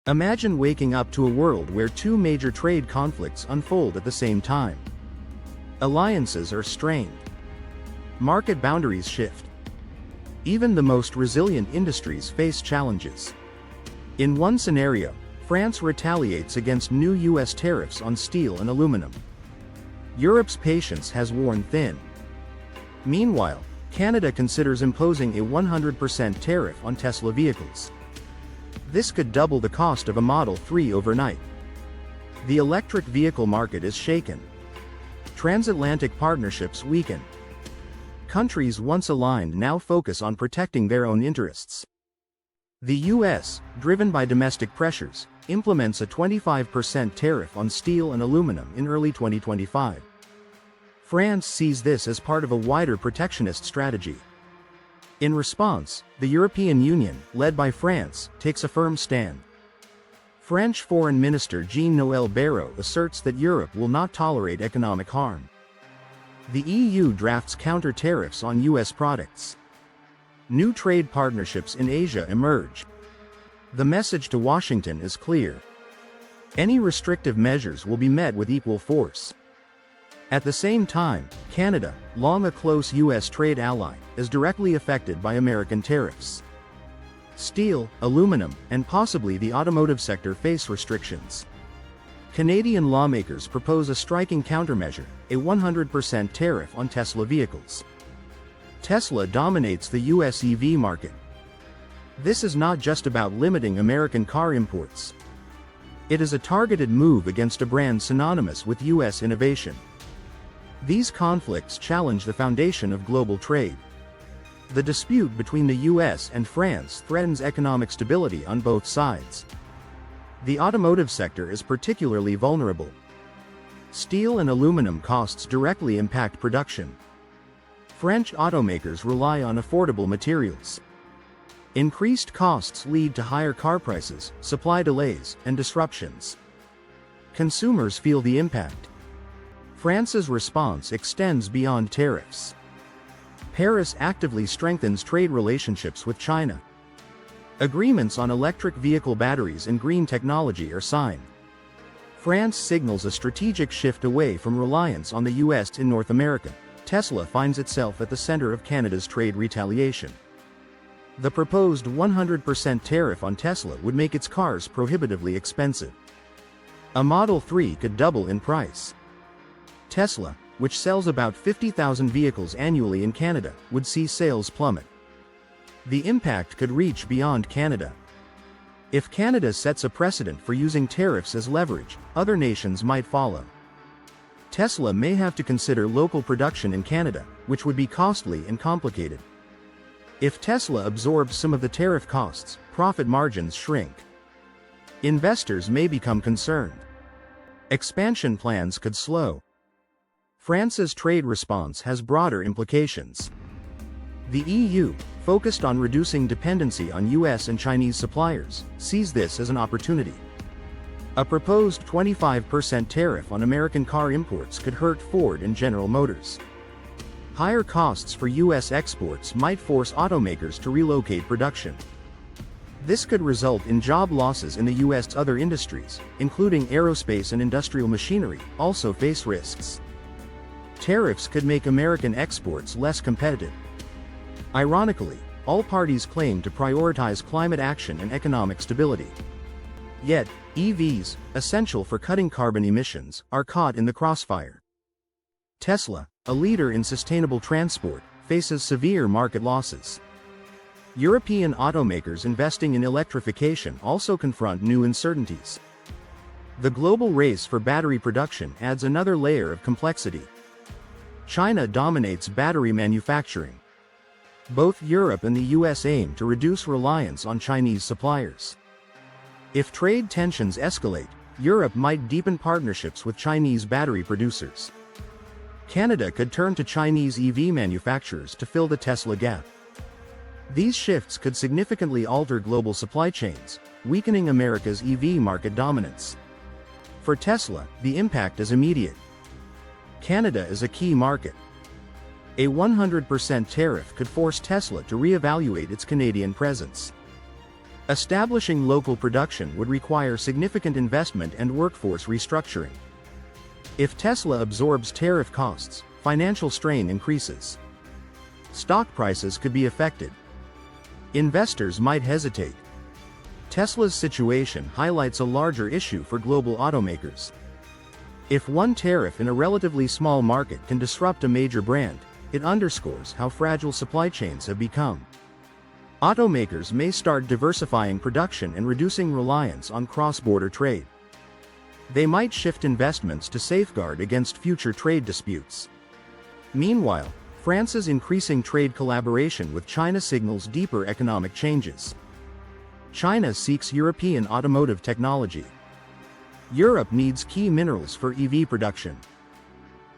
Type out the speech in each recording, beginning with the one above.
Imagine waking up to a world where two major trade conflicts unfold at the same time. Alliances are strained. Market boundaries shift. Even the most resilient industries face challenges. In one scenario, France retaliates against new US tariffs on steel and aluminum. Europe's patience has worn thin. Meanwhile, Canada considers imposing a 100% tariff on Tesla vehicles. This could double the cost of a Model 3 overnight. The electric vehicle market is shaken. Transatlantic partnerships weaken. Countries once aligned now focus on protecting their own interests. The US, driven by domestic pressures, implements a 25% tariff on steel and aluminum in early 2025. France sees this as part of a wider protectionist strategy. In response, the European Union, led by France, takes a firm stand. French Foreign Minister Jean-Noël Barrot asserts that Europe will not tolerate economic harm. The EU drafts counter-tariffs on US products. New trade partnerships in Asia emerge. The message to Washington is clear. Any restrictive measures will be met with equal force. At the same time, Canada, long a close US trade ally, is directly affected by American tariffs. Steel, aluminum, and possibly the automotive sector face restrictions. Canadian lawmakers propose a striking countermeasure, a 100% tariff on Tesla vehicles. Tesla dominates the US EV market. This is not just about limiting American car imports. It is a targeted move against a brand synonymous with US innovation. These conflicts challenge the foundation of global trade. The dispute between the US and France threatens economic stability on both sides. The automotive sector is particularly vulnerable. Steel and aluminum costs directly impact production. French automakers rely on affordable materials. Increased costs lead to higher car prices, supply delays, and disruptions. Consumers feel the impact. France's response extends beyond tariffs. Paris actively strengthens trade relationships with China. Agreements on electric vehicle batteries and green technology are signed. France signals a strategic shift away from reliance on the US in North America. Tesla finds itself at the center of Canada's trade retaliation. The proposed 100% tariff on Tesla would make its cars prohibitively expensive. A Model 3 could double in price. Tesla, which sells about 50,000 vehicles annually in Canada, would see sales plummet. The impact could reach beyond Canada. If Canada sets a precedent for using tariffs as leverage, other nations might follow. Tesla may have to consider local production in Canada, which would be costly and complicated. If Tesla absorbs some of the tariff costs, profit margins shrink. Investors may become concerned. Expansion plans could slow. France's trade response has broader implications. The EU, focused on reducing dependency on US and Chinese suppliers, sees this as an opportunity. A proposed 25% tariff on American car imports could hurt Ford and General Motors. Higher costs for US exports might force automakers to relocate production. This could result in job losses in the US. Other industries, including aerospace and industrial machinery, also face risks. Tariffs could make American exports less competitive. Ironically, all parties claim to prioritize climate action and economic stability. Yet, EVs, essential for cutting carbon emissions, are caught in the crossfire. Tesla, a leader in sustainable transport, faces severe market losses. European automakers investing in electrification also confront new uncertainties. The global race for battery production adds another layer of complexity. China dominates battery manufacturing. Both Europe and the US aim to reduce reliance on Chinese suppliers. If trade tensions escalate, Europe might deepen partnerships with Chinese battery producers. Canada could turn to Chinese EV manufacturers to fill the Tesla gap. These shifts could significantly alter global supply chains, weakening America's EV market dominance. For Tesla, the impact is immediate. Canada is a key market. A 100% tariff could force Tesla to reevaluate its Canadian presence. Establishing local production would require significant investment and workforce restructuring. If Tesla absorbs tariff costs, financial strain increases. Stock prices could be affected. Investors might hesitate. Tesla's situation highlights a larger issue for global automakers. If one tariff in a relatively small market can disrupt a major brand, it underscores how fragile supply chains have become. Automakers may start diversifying production and reducing reliance on cross-border trade. They might shift investments to safeguard against future trade disputes. Meanwhile, France's increasing trade collaboration with China signals deeper economic changes. China seeks European automotive technology. Europe needs key minerals for EV production.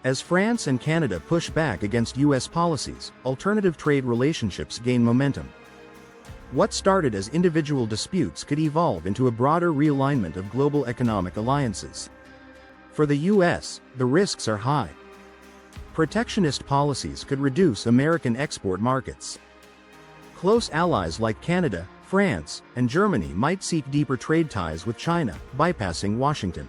As France and Canada push back against US policies, alternative trade relationships gain momentum. What started as individual disputes could evolve into a broader realignment of global economic alliances. For the US, the risks are high. Protectionist policies could reduce American export markets. Close allies like Canada, France, and Germany might seek deeper trade ties with China, bypassing Washington.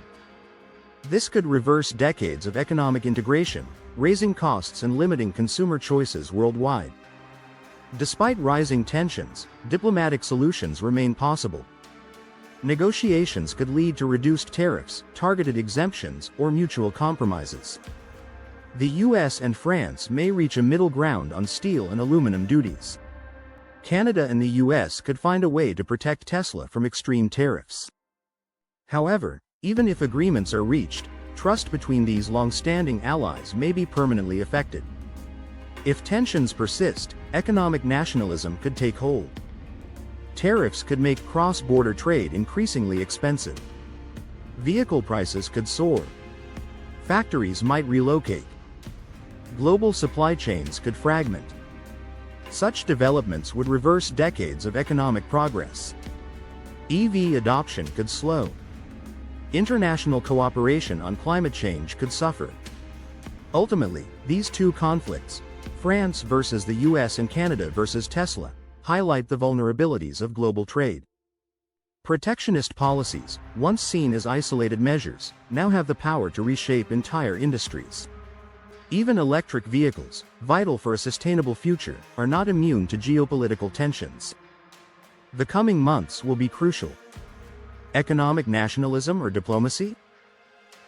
This could reverse decades of economic integration, raising costs and limiting consumer choices worldwide. Despite rising tensions, diplomatic solutions remain possible. Negotiations could lead to reduced tariffs, targeted exemptions, or mutual compromises. The US and France may reach a middle ground on steel and aluminum duties. Canada and the US could find a way to protect Tesla from extreme tariffs. However, even if agreements are reached, trust between these long-standing allies may be permanently affected. If tensions persist, economic nationalism could take hold. Tariffs could make cross-border trade increasingly expensive. Vehicle prices could soar. Factories might relocate. Global supply chains could fragment. Such developments would reverse decades of economic progress. EV adoption could slow. International cooperation on climate change could suffer. Ultimately, these two conflicts, France versus the US and Canada versus Tesla, highlight the vulnerabilities of global trade. Protectionist policies, once seen as isolated measures, now have the power to reshape entire industries. Even electric vehicles, vital for a sustainable future, are not immune to geopolitical tensions. The coming months will be crucial. Economic nationalism or diplomacy?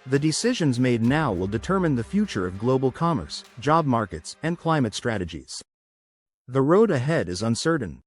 The decisions made now will determine the future of global commerce, job markets, and climate strategies. The road ahead is uncertain.